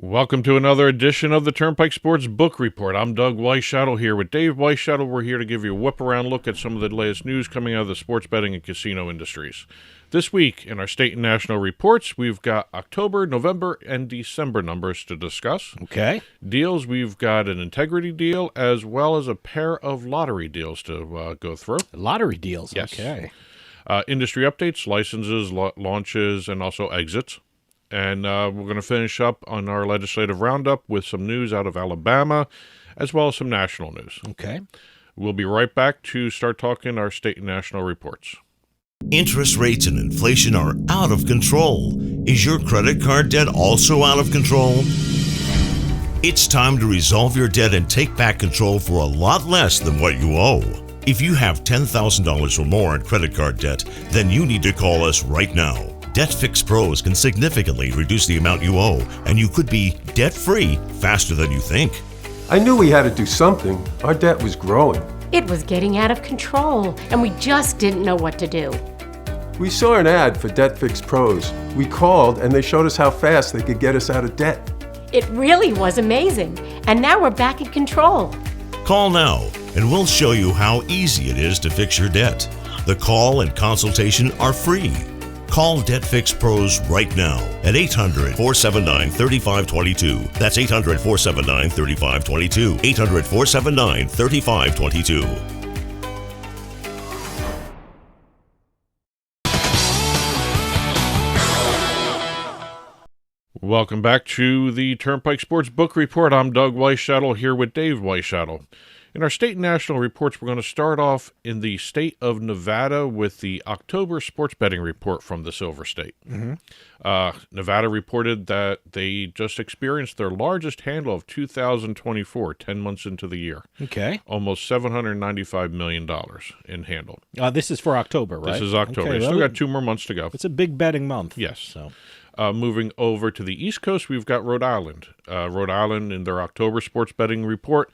Welcome to another edition of the Turnpike Sports Book Report. I'm Doug Weischadle here with Dave Weischadle. We're here to give you a whip-around look at some of the latest news coming out of the sports betting and casino industries. This week, in our state and national reports, we've got October, November, and December numbers to discuss. Okay. Deals, we've got an integrity deal as well as a pair of lottery deals to go through. Lottery deals, Yes. Okay. Industry updates, licenses, launches, and also exits. And we're going to finish up on our legislative roundup with some news out of Alabama, as well as some national news. Okay. We'll be right back to start talking our state and national reports. Interest rates and inflation are out of control. Is your credit card debt also out of control? It's time to resolve your debt and take back control for a lot less than what you owe. If you have $10,000 or more in credit card debt, then you need to call us right now. Debt Fix Pros can significantly reduce the amount you owe, and you could be debt-free faster than you think. I knew we had to do something. Our debt was growing. It was getting out of control, and we just didn't know what to do. We saw an ad for Debt Fix Pros. We called, and they showed us how fast they could get us out of debt. It really was amazing, and now we're back in control. Call now, and we'll show you how easy it is to fix your debt. The call and consultation are free. Call Debt Fix Pros right now at 800-479-3522. That's 800-479-3522. 800-479-3522. Welcome back to the Turnpike Sports Book Report. I'm Doug Weischadle here with Dave Weischadle. In our state and national reports, we're going to start off in the state of Nevada with the October sports betting report from the Silver State. Nevada reported that they just experienced their largest handle of 2024, 10 months into the year. Okay. Almost $795 million in handle. This is for October, right? This is October. Okay, Still got 2 more months to go. It's a big betting month. Yes. So. Moving over to the East Coast, we've got Rhode Island. Rhode Island, in their October sports betting report,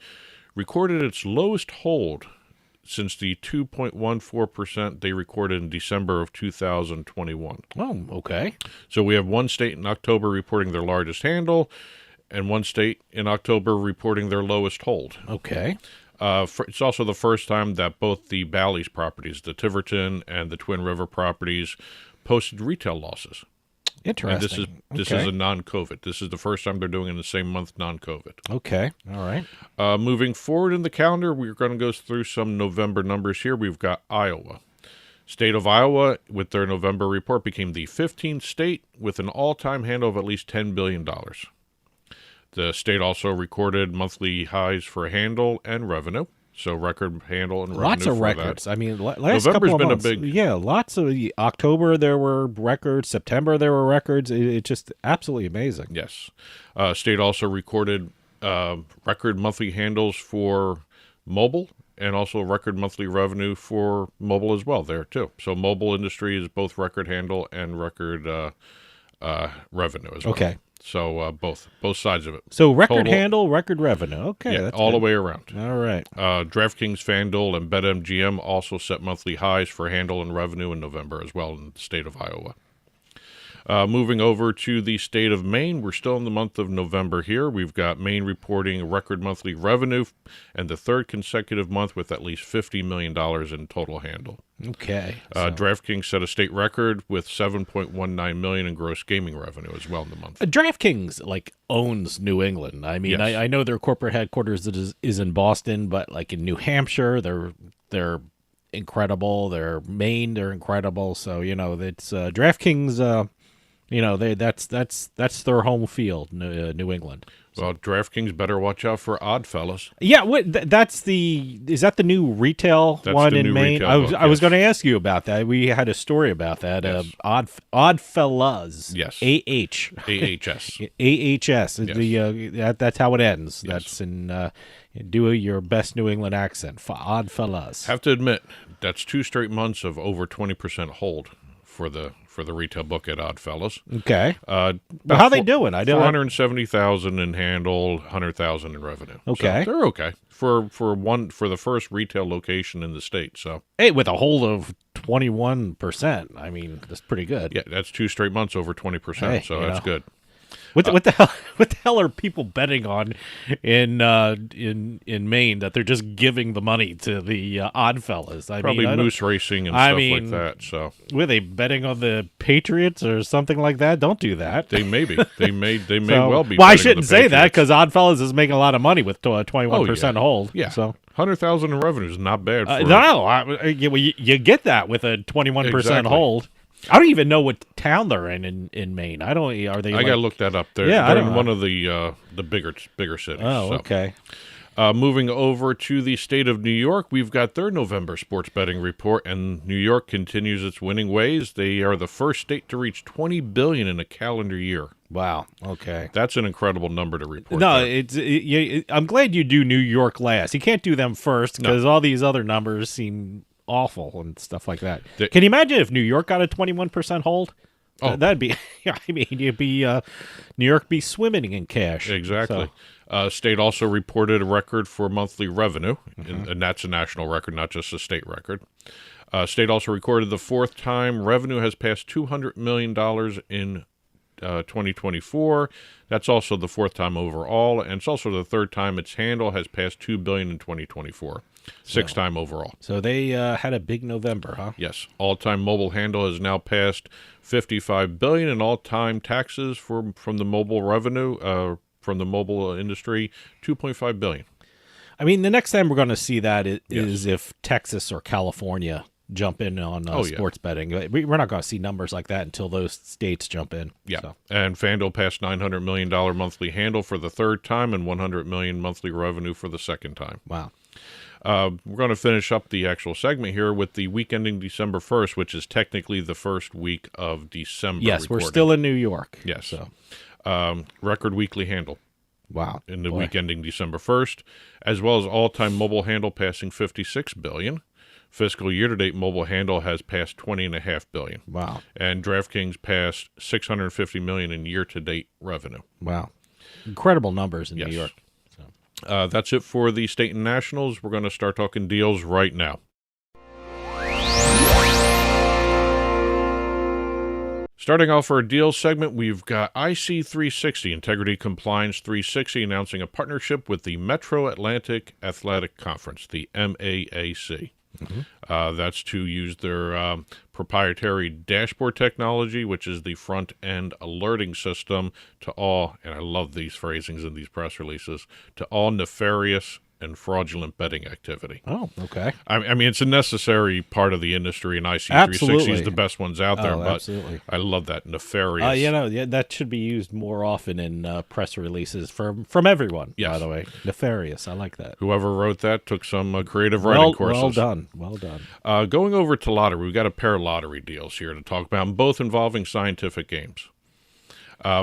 recorded its lowest hold since the 2.14% they recorded in December of 2021. Oh, okay. So we have one state in October reporting their largest handle, and one state in October reporting their lowest hold. Okay. It's also the first time that both the Bally's properties, the Tiverton and the Twin River properties, posted retail losses. Interesting. And this is a non-COVID. This is the first time they're doing it in the same month non-COVID. Okay. All right. Moving forward in the calendar, we're going to go through some November numbers here. We've got Iowa. State of Iowa, with their November report, became the 15th state with an all-time handle of at least $10 billion. The state also recorded monthly highs for handle and revenue. So record handle and revenue. Lots of for records. That. I mean, last November's couple of been months. a big. Yeah, lots of October there were records. September there were records. It's just absolutely amazing. Yes. State also recorded record monthly handles for mobile and also record monthly revenue for mobile as well there too. So mobile industry is both record handle and record revenue as well. Okay. So both sides of it. So record Total, handle, record revenue. Okay. Yeah, that's all good. the way around. All right. DraftKings, FanDuel, and BetMGM also set monthly highs for handle and revenue in November as well in the state of Iowa. Moving over to the state of Maine, we're still in the month of November here. We've got Maine reporting record monthly revenue and the third consecutive month with at least $50 million in total handle. Okay. DraftKings set a state record with $7.19 million in gross gaming revenue as well in the month. DraftKings owns New England. I mean, Yes. I know their corporate headquarters is in Boston, but in New Hampshire, they're incredible. They're Maine, they're incredible. So it's DraftKings. That's their home field, New England. Well, DraftKings better watch out for Oddfellas. Yeah, is that the new retail That's one the in new Maine? retail I was yes. going to ask you about that. We had a story about that. Yes. Oddfellas. Yes. AH. AHS. AHS. Yes. That's how it ends. Yes. That's in do your best New England accent. Oddfellas. Have to admit, that's 2 straight months of over 20% hold for the retail book at Oddfellas. Okay. How they doing? I don't. 470,000 in handle, 100,000 in revenue. Okay. So they're okay for the first retail location in the state. So hey, with a hold of 21%, I mean that's pretty good. yeah, that's 2 straight months over 20%. Hey, so that's good. What the hell? What the hell are people betting on in Maine that they're just giving the money to the odd fellas? Probably moose racing and stuff like that. So were they betting on the Patriots or something like that? Don't do that. They may be. They may well be. Well, I betting on shouldn't the say that Patriots. because odd fellas is making a lot of money with 21% hold. Yeah, So 100,000 in revenue is not bad. For you get that with a 21% Exactly. hold. I don't even know what town they're in Maine. I don't. Are they? I gotta look that up. They're in one of the bigger cities. Oh, so. okay. Moving over to the state of New York, we've got their November sports betting report, and New York continues its winning ways. They are the first state to reach $20 billion in a calendar year. Wow. Okay. That's an incredible number to report. No, there. I'm glad you do New York last. You can't do them first because all these other numbers seem awful and stuff like that. Can you imagine if New York got a 21% hold? Oh. That'd be. I mean, you'd be New York be swimming in cash. Exactly. State also reported a record for monthly revenue, and that's a national record, not just a state record. State also recorded the fourth time revenue has passed $200 million in 2024. That's also the fourth time overall, and it's also the third time its handle has passed $2 billion in 2024. Sixth time overall. So they had a big November, huh? Yes. All-time mobile handle has now passed $55 billion, and all-time taxes from the mobile revenue from the mobile industry, $2.5 billion. I mean, the next time we're going to see that is if Texas or California jump in on sports betting. We're not going to see numbers like that until those states jump in. Yeah, So. and FanDuel passed $900 million monthly handle for the third time and $100 million monthly revenue for the second time. Wow. We're going to finish up the actual segment here with the week ending December 1st, which is technically the first week of December. Yes, recording. we're still in New York. Yes. So. Record weekly handle. Wow. In the week ending December 1st, as well as all-time mobile handle passing $56 billion. Fiscal year-to-date mobile handle has passed $20.5 billion. Wow. And DraftKings passed $650 million in year-to-date revenue. Wow. Incredible numbers in New York. So. That's it for the state and nationals. We're going to start talking deals right now. Starting off our deals segment, we've got IC360, Integrity Compliance 360, announcing a partnership with the Metro Atlantic Athletic Conference, the MAAC. That's to use their proprietary dashboard technology, which is the front-end alerting system to all, and I love these phrasings in these press releases, to all nefarious and fraudulent betting activity. Oh, okay. I mean, it's a necessary part of the industry, and IC360 Absolutely. is the best ones out there. Oh, but absolutely. I love that nefarious. That should be used more often in press releases from everyone. Yes. By the way, nefarious. I like that. Whoever wrote that took some creative writing courses. Well done. Going over to lottery, we've got a pair of lottery deals here to talk about, both involving scientific games.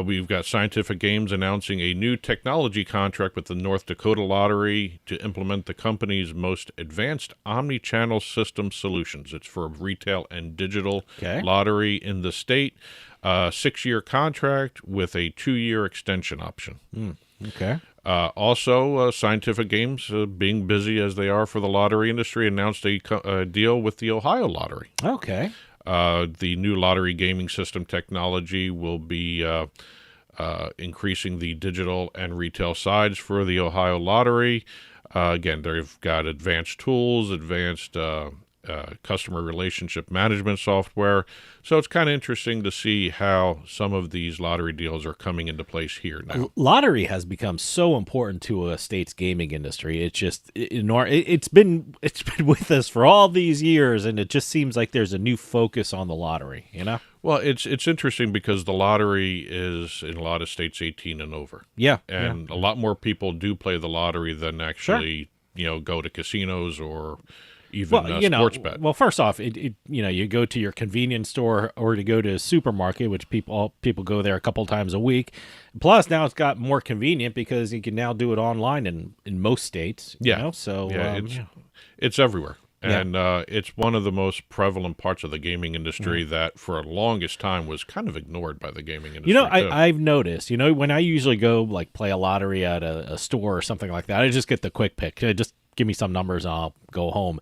We've got Scientific Games announcing a new technology contract with the North Dakota Lottery to implement the company's most advanced omni-channel system solutions. It's for retail and digital lottery in the state. 6-year contract with a 2-year extension option. Okay. Also, Scientific Games, being busy as they are for the lottery industry, announced a deal with the Ohio Lottery. Okay. The new lottery gaming system technology will be increasing the digital and retail sides for the Ohio Lottery. Again, they've got advanced tools, advanced customer relationship management software. So it's kind of interesting to see how some of these lottery deals are coming into place here now. Lottery has become so important to a state's gaming industry. It's just it's been with us for all these years, and it just seems like there's a new focus on the lottery. You know. Well, it's interesting because the lottery is in a lot of states 18 and over. Yeah, and a lot more people do play the lottery than actually go to casinos or even sports bet. Well, first off, you go to your convenience store or to go to a supermarket, which people go there a couple times a week. Plus, now it's got more convenient because you can now do it online in most states. It's everywhere. And it's one of the most prevalent parts of the gaming industry that for the longest time was kind of ignored by the gaming industry. I've noticed, when I usually go play a lottery at a store or something like that, I just get the quick pick. Just give me some numbers and I'll go home.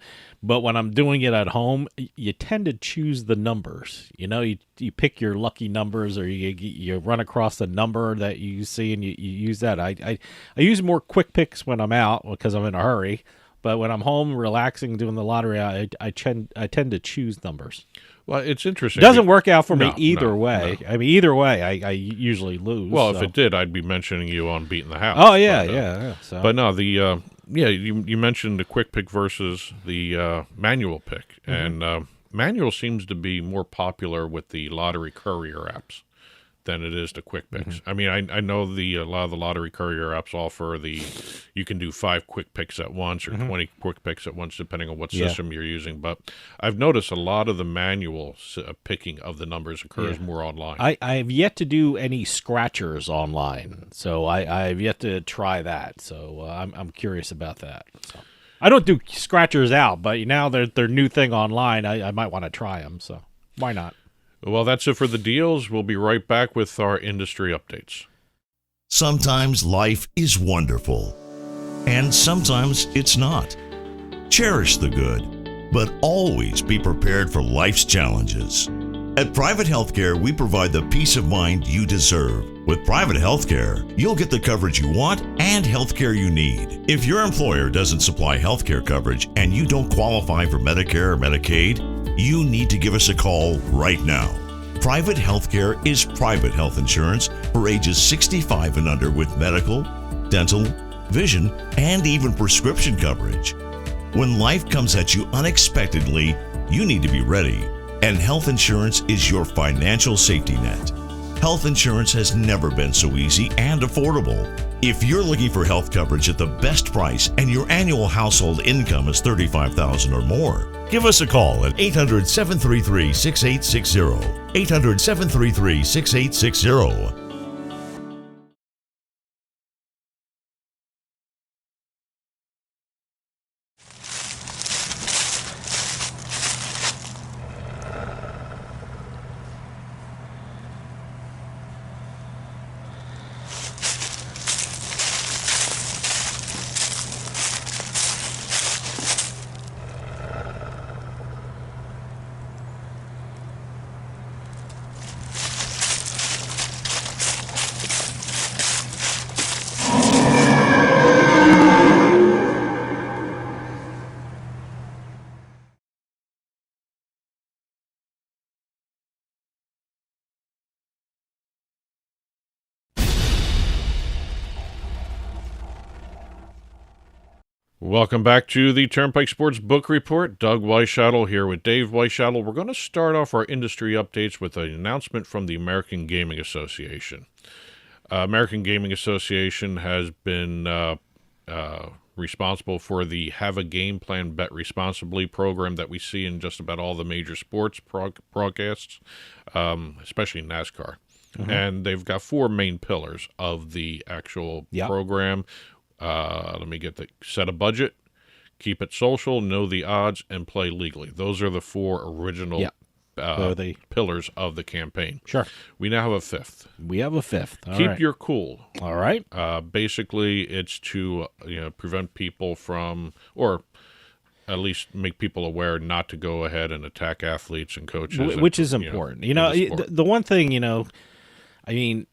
But when I'm doing it at home, you tend to choose the numbers. You pick your lucky numbers, or you run across a number that you see and you use that. I use more quick picks when I'm out because I'm in a hurry. But when I'm home relaxing doing the lottery, I tend to choose numbers. Well, it's interesting. It doesn't work out for me either way. No. I mean, either way, I usually lose. Well, if it did, I'd be mentioning you on Beating the House. Oh, yeah. So. But no, you mentioned the quick pick versus the manual pick. And manual seems to be more popular with the lottery courier apps than it is the quick picks. I mean, I know a lot of the lottery courier apps offer you can do 5 quick picks at once or 20 quick picks at once, depending on what system you're using. But I've noticed a lot of the manual picking of the numbers occurs more online. I've yet to do any scratchers online, so I've yet to try that. So I'm curious about that. So I don't do scratchers out, but now they're new thing online. I might want to try them. So why not? Well, that's it for the deals. We'll be right back with our industry updates. Sometimes life is wonderful, and sometimes it's not. Cherish the good, but always be prepared for life's challenges. At Private Healthcare, we provide the peace of mind you deserve. With Private Healthcare, you'll get the coverage you want and healthcare you need. If your employer doesn't supply healthcare coverage and you don't qualify for Medicare or Medicaid, you need to give us a call right now. Private Healthcare is private health insurance for ages 65 and under with medical, dental, vision, and even prescription coverage. When life comes at you unexpectedly, you need to be ready, and health insurance is your financial safety net. Health insurance has never been so easy and affordable. If you're looking for health coverage at the best price and your annual household income is $35,000 or more, give us a call at 800-733-6860. 800-733-6860. Welcome back to the Turnpike Sports Book Report. Doug Weischadle here with Dave Weischadle. We're going to start off our industry updates with an announcement from the American Gaming Association. American Gaming Association has been responsible for the Have a Game Plan, Bet Responsibly program that we see in just about all the major sports broadcasts, especially NASCAR. And they've got 4 main pillars of the actual program. Let me get set a budget, keep it social, know the odds, and play legally. Those are the 4 original pillars of the campaign. Sure. We now have a 5th. We have a 5th. Keep your cool. All right. Basically, it's to prevent people from, or at least make people aware not to go ahead and attack athletes and coaches. Which is important. The one thing, I mean,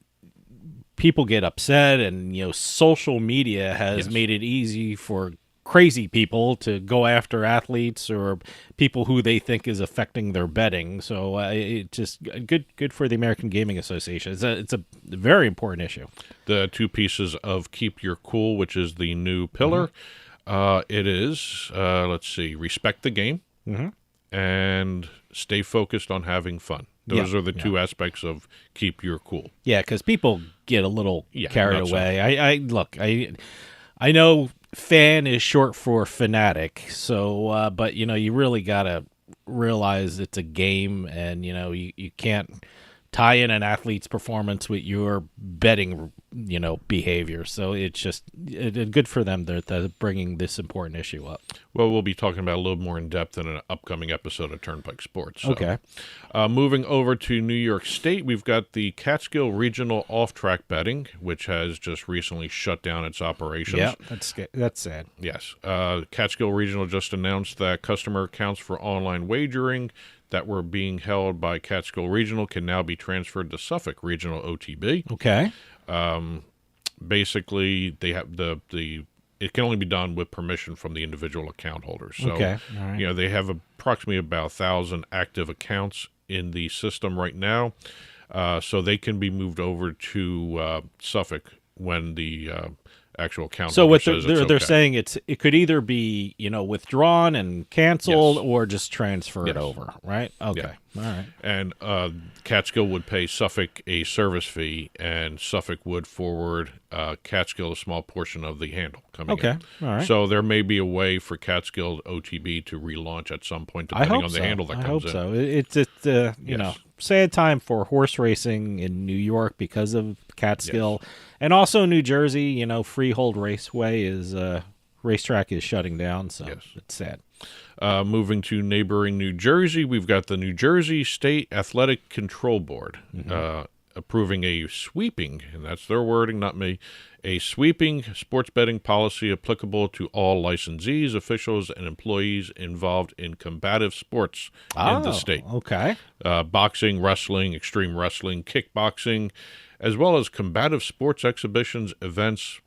people get upset, and social media has made it easy for crazy people to go after athletes or people who they think is affecting their betting. So it's just good for the American Gaming Association. It's a very important issue. The 2 pieces of Keep Your Cool, which is the new pillar, it is respect the game and stay focused on having fun. Those are the 2 aspects of Keep Your Cool. Yeah, because people get a little carried away. I know fan is short for fanatic, so but you really gotta realize it's a game, and you can't tie in an athlete's performance with your betting, behavior. So it's just good for them that they're bringing this important issue up. Well, we'll be talking about it a little more in depth in an upcoming episode of Turnpike Sports. So, Okay. Moving over to New York State, we've got the Catskill Regional Off-Track Betting, which has just recently shut down its operations. Yeah, that's sad. Yes. Catskill Regional just announced that customer accounts for online wagering that were being held by Catskill Regional can now be transferred to Suffolk Regional OTB. Okay. Basically, they have it can only be done with permission from the individual account holders. So, Okay. All right. they have approximately about 1,000 active accounts in the system right now. So they can be moved over to Suffolk when the actual account So holder what says they're it's okay. saying, it could either be withdrawn and canceled, Yes. or just transferred Yes. over, right? Okay. Yeah. All right. And Catskill would pay Suffolk a service fee, and Suffolk would forward Catskill a small portion of the handle coming in. Okay. All right. So there may be a way for Catskill OTB to relaunch at some point, I depending hope on the so. handle that I comes hope in. so. It's Yes. sad time for horse racing in New York because of Catskill, and also New Jersey. Freehold Raceway racetrack is shutting down, so Yes. it's sad. Moving to neighboring New Jersey, we've got the New Jersey State Athletic Control Board approving a sweeping, and that's their wording, not me, a sweeping sports betting policy applicable to all licensees, officials, and employees involved in combative sports in the state. Okay. Boxing, wrestling, extreme wrestling, kickboxing, as well as combative sports exhibitions, events,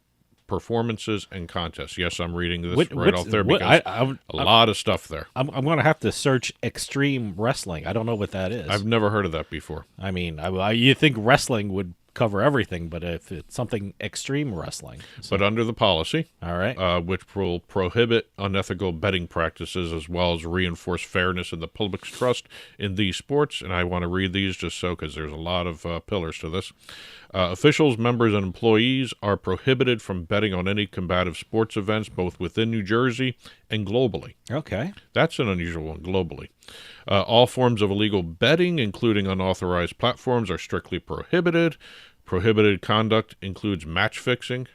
performances, and contests. Yes, I'm reading this right off there because a lot of stuff there. I'm going to have to search extreme wrestling. I don't know what that is. I've never heard of that before. I mean, you think wrestling would cover everything, but if it's something extreme wrestling. But under the policy, All right. which will prohibit unethical betting practices as well as reinforce fairness and the public's trust in these sports, and I want to read these just so because there's a lot of pillars to this. Officials, members, and employees are prohibited from betting on any combative sports events both within New Jersey and globally. Okay. That's an unusual one globally. All forms of illegal betting, including unauthorized platforms, are strictly prohibited. Prohibited conduct includes match fixing,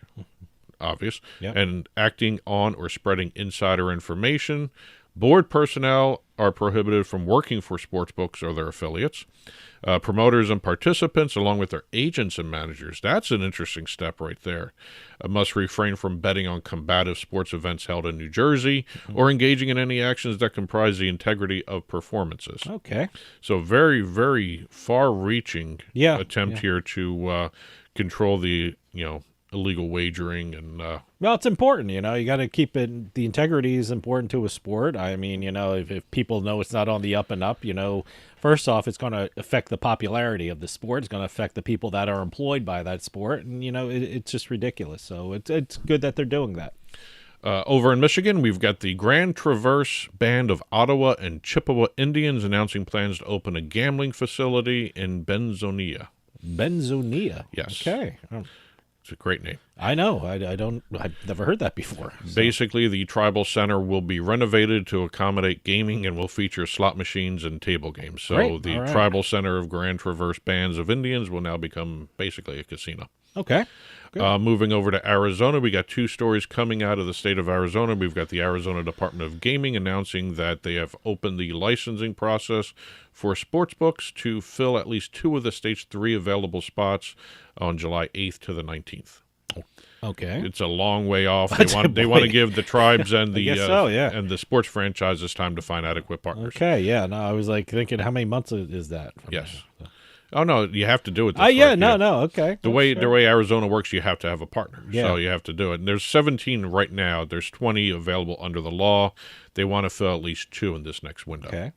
obvious, Yep. and acting on or spreading insider information. Board personnel are prohibited from working for sportsbooks or their affiliates. Promoters and participants, along with their agents and managers, that's an interesting step right there, must refrain from betting on combative sports events held in New Jersey or engaging in any actions that comprise the integrity of performances. Okay. So very, very far-reaching attempt Yeah. here to control the, illegal wagering and Well, it's important, you got to keep it. The integrity is important to a sport. I mean, if people know it's not on the up and up, first off, it's going to affect the popularity of the sport. It's going to affect the people that are employed by that sport. And, it's just ridiculous. So it's good that they're doing that. over in Michigan, we've got the Grand Traverse Band of Ottawa and Chippewa Indians announcing plans to open a gambling facility in Benzonia. Benzonia. Yes. Okay. It's a great name. I know. I've never heard that before. So. Basically, the tribal center will be renovated to accommodate gaming and will feature slot machines and table games. So Great. the All right. tribal center of Grand Traverse Bands of Indians will now become basically a casino. Okay. Good. Moving over to Arizona, we got two stories coming out of the state of Arizona. We've got the Arizona Department of Gaming announcing that they have opened the licensing process for sportsbooks to fill at least two of the state's 3 available spots on July 8th to the 19th. Okay. It's a long way off. They want to give the tribes and the guess so, yeah. and the sports franchises time to find adequate partners. Okay. Yeah. No, I was thinking, how many months is that? Yes. Oh no, you have to do it. Yeah. No. Okay. The way Arizona works, you have to have a partner. Yeah. So you have to do it. And there's 17 right now. There's 20 available under the law. They want to fill at least 2 in this next window. Okay.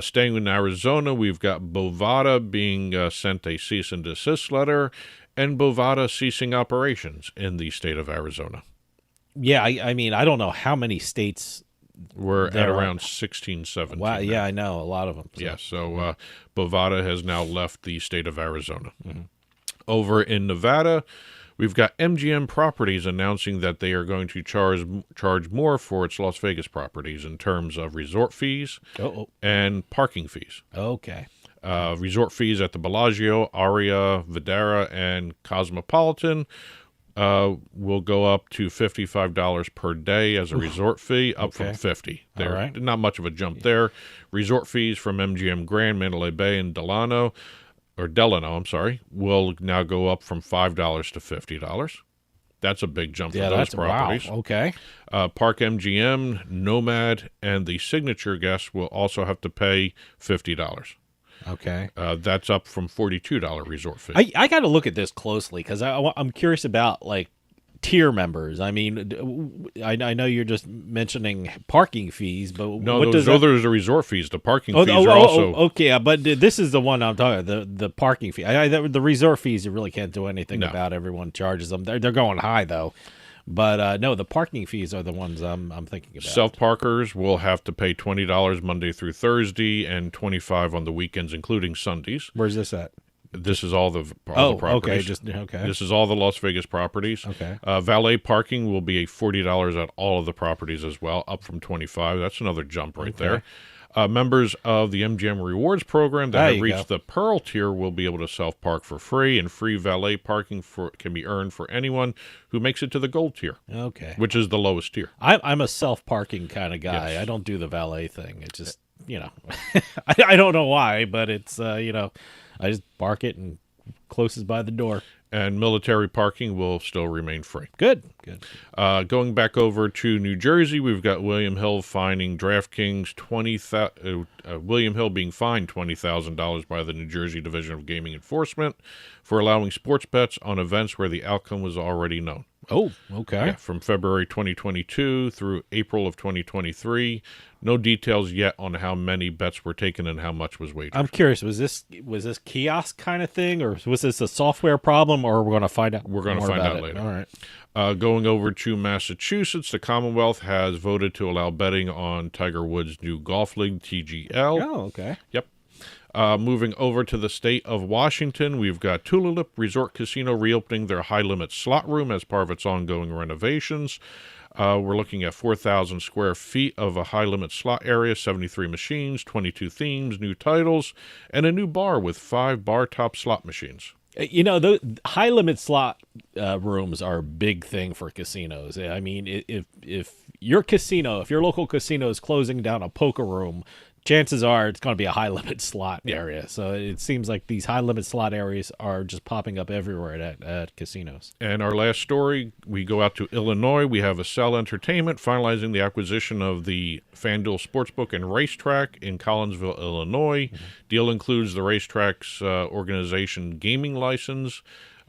Staying in Arizona, we've got Bovada being sent a cease and desist letter, and Bovada ceasing operations in the state of Arizona. Yeah. I mean, I don't know how many states. We're at There are- around 16, 17. Wow. now. Yeah, I know a lot of them. So. Yeah, so Bovada has now left the state of Arizona. Over in Nevada, we've got MGM Properties announcing that they are going to charge more for its Las Vegas properties in terms of resort fees Oh. and parking fees. Okay. Resort fees at the Bellagio, Aria, Videra, and Cosmopolitan will go up to $55 per day as a resort fee, up from $50. There, right. not much of a jump there. Resort fees from MGM Grand, Mandalay Bay, and Delano, will now go up from $5 to $50. That's a big jump for those properties. Wow. Okay. Park MGM, Nomad, and the Signature guests will also have to pay $50. Okay. That's up from $42 resort fee. I got to look at this closely because I'm curious about like tier members. I mean, I know you're just mentioning parking fees, but no, there's the resort fees. The parking fees are also okay. But this is the one I'm talking about, the parking fee. The resort fees, you really can't do anything about. Everyone charges them. They're going high though. But no, the parking fees are the ones I'm thinking about. Self-parkers will have to pay $20 Monday through Thursday and $25 on the weekends, including Sundays. Where's this at? This is all the properties. Okay. This is all the Las Vegas properties. Okay. Valet parking will be $40 at all of the properties as well, up from $25. That's another jump right there. Members of the MGM Rewards program that have reached the Pearl tier will be able to self-park for free, and free valet parking can be earned for anyone who makes it to the Gold tier, which is the lowest tier. I'm a self-parking kind of guy. Yes. I don't do the valet thing. It's just, I don't know why, but it's, I just park it and closes by the door. And military parking will still remain free. Good. Going back over to New Jersey, we've got William Hill fining DraftKings William Hill being fined $20,000 by the New Jersey Division of Gaming Enforcement for allowing sports bets on events where the outcome was already known. Oh, okay. Yeah, from February 2022 through April of 2023. No details yet on how many bets were taken and how much was wagered. I'm curious, was this kiosk kind of thing, or was this a software problem, or we're going to find out? We're going to find out later. All right. Going over to Massachusetts, the Commonwealth has voted to allow betting on Tiger Woods' new golf league, TGL. Oh, okay. Yep. Moving over to the state of Washington, we've got Tulip Resort Casino reopening their high-limit slot room as part of its ongoing renovations. We're looking at 4,000 square feet of a high-limit slot area, 73 machines, 22 themes, new titles, and a new bar with 5 bar-top slot machines. The high-limit slot rooms are a big thing for casinos. I mean, if your local casino is closing down a poker room, chances are it's going to be a high-limit slot area. So it seems like these high-limit slot areas are just popping up everywhere at casinos. And our last story, we go out to Illinois. We have Accel Entertainment finalizing the acquisition of the FanDuel Sportsbook and Racetrack in Collinsville, Illinois. Mm-hmm. Deal includes the racetrack's organization gaming license,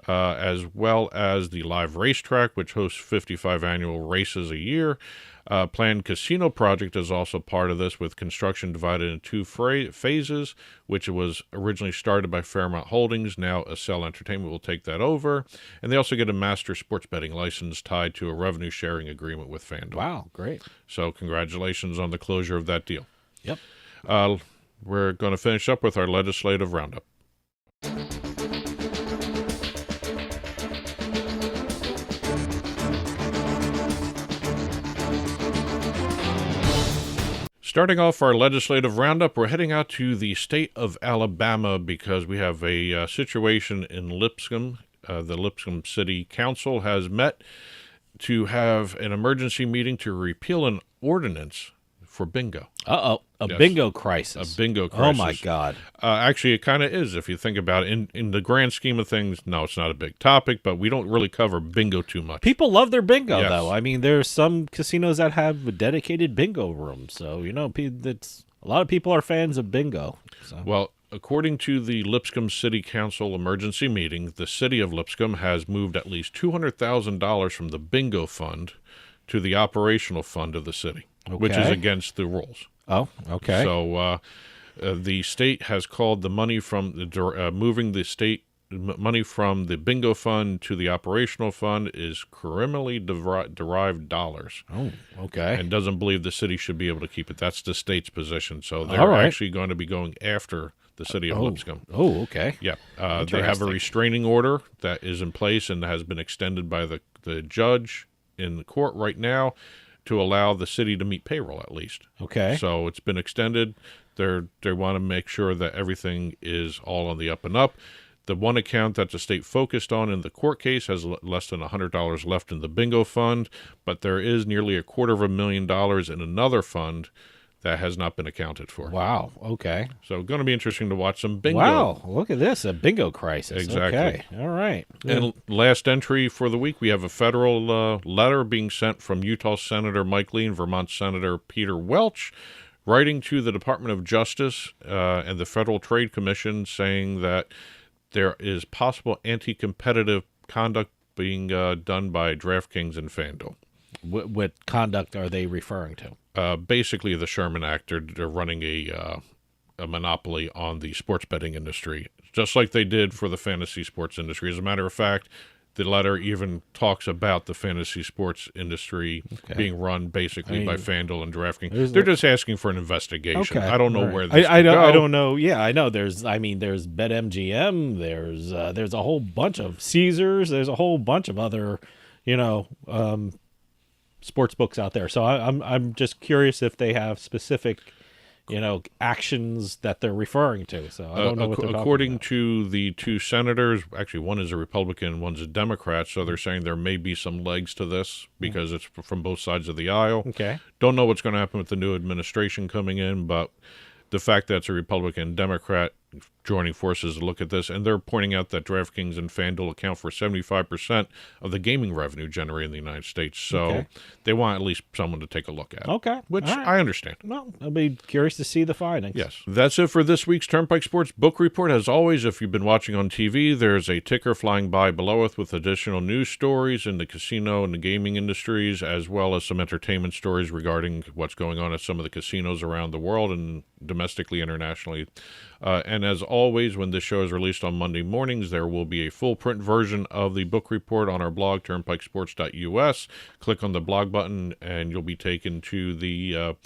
as well as the live racetrack, which hosts 55 annual races a year. Planned casino project is also part of this, with construction divided into 2 phases, which was originally started by Fairmount Holdings. Now Accel Entertainment will take that over. And they also get a master sports betting license tied to a revenue sharing agreement with FanDuel. Wow, great. So congratulations on the closure of that deal. Yep. We're going to finish up with our legislative roundup. Starting off our legislative roundup, we're heading out to the state of Alabama because we have a situation in Lipscomb. The Lipscomb City Council has met to have an emergency meeting to repeal an ordinance for bingo. Bingo crisis. A bingo crisis. Oh, my God. Actually, it kind of is if you think about it. In the grand scheme of things, no, it's not a big topic, but we don't really cover bingo too much. People love their bingo, though. I mean, there's some casinos that have dedicated bingo rooms. So, a lot of people are fans of bingo. So. Well, according to the Lipscomb City Council emergency meeting, the city of Lipscomb has moved at least $200,000 from the bingo fund to the operational fund of the city, which is against the rules. Oh, okay. So the state has called the money from moving the state money from the bingo fund to the operational fund is criminally derived dollars. Oh, okay. And doesn't believe the city should be able to keep it. That's the state's position. So they're actually going to be going after the city of Lipscomb. Oh, okay. Yeah. They have a restraining order that is in place and has been extended by the judge in the court right now to allow the city to meet payroll at least. Okay. So it's been extended They want to make sure that everything is all on the up and up. The one account that the state focused on in the court case has less than $100 left in the bingo fund, but there is nearly $250,000 in another fund that has not been accounted for. Wow. Okay. So going to be interesting to watch some bingo. Wow. Look at this, a bingo crisis. Exactly. Okay. All right. And last entry for the week, we have a federal letter being sent from Utah Senator Mike Lee and Vermont Senator Peter Welch, writing to the Department of Justice and the Federal Trade Commission, saying that there is possible anti-competitive conduct being done by DraftKings and FanDuel. What conduct are they referring to? Basically, the Sherman Act. They're running a monopoly on the sports betting industry, just like they did for the fantasy sports industry. As a matter of fact, the letter even talks about the fantasy sports industry being run basically by FanDuel and DraftKings. They're just asking for an investigation. Okay. I don't know Right. where this I could go. don't know. Yeah, I know. There's BetMGM. There's a whole bunch of Caesars. There's a whole bunch of other, sports books out there. So I'm just curious if they have specific, actions that they're referring to. So I don't know what they're talking according about. to the two senators, actually one is a Republican, one's a Democrat, so they're saying there may be some legs to this because it's from both sides of the aisle. Okay. Don't know what's going to happen with the new administration coming in, but the fact that it's a Republican and Democrat joining forces to look at this, and they're pointing out that DraftKings and FanDuel account for 75% of the gaming revenue generated in the United States. So they want at least someone to take a look at it. Okay. Which All right. I understand. Well, I'll be curious to see the findings. Yes. That's it for this week's Turnpike Sports Book Report. As always, if you've been watching on TV, there's a ticker flying by below it with additional news stories in the casino and the gaming industries, as well as some entertainment stories regarding what's going on at some of the casinos around the world and domestically, internationally. And as always, when this show is released on Monday mornings, there will be a full print version of the book report on our blog, turnpikesports.us. Click on the blog button, and you'll be taken to the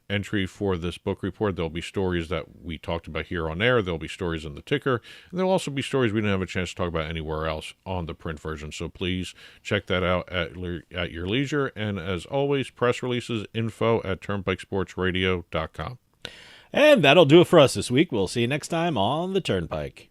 entry for this book report. There'll be stories that we talked about here on air. There'll be stories in the ticker. And there'll also be stories we didn't have a chance to talk about anywhere else on the print version. So please check that out at your leisure. And as always, press releases, info@turnpikesportsradio.com. And that'll do it for us this week. We'll see you next time on the Turnpike.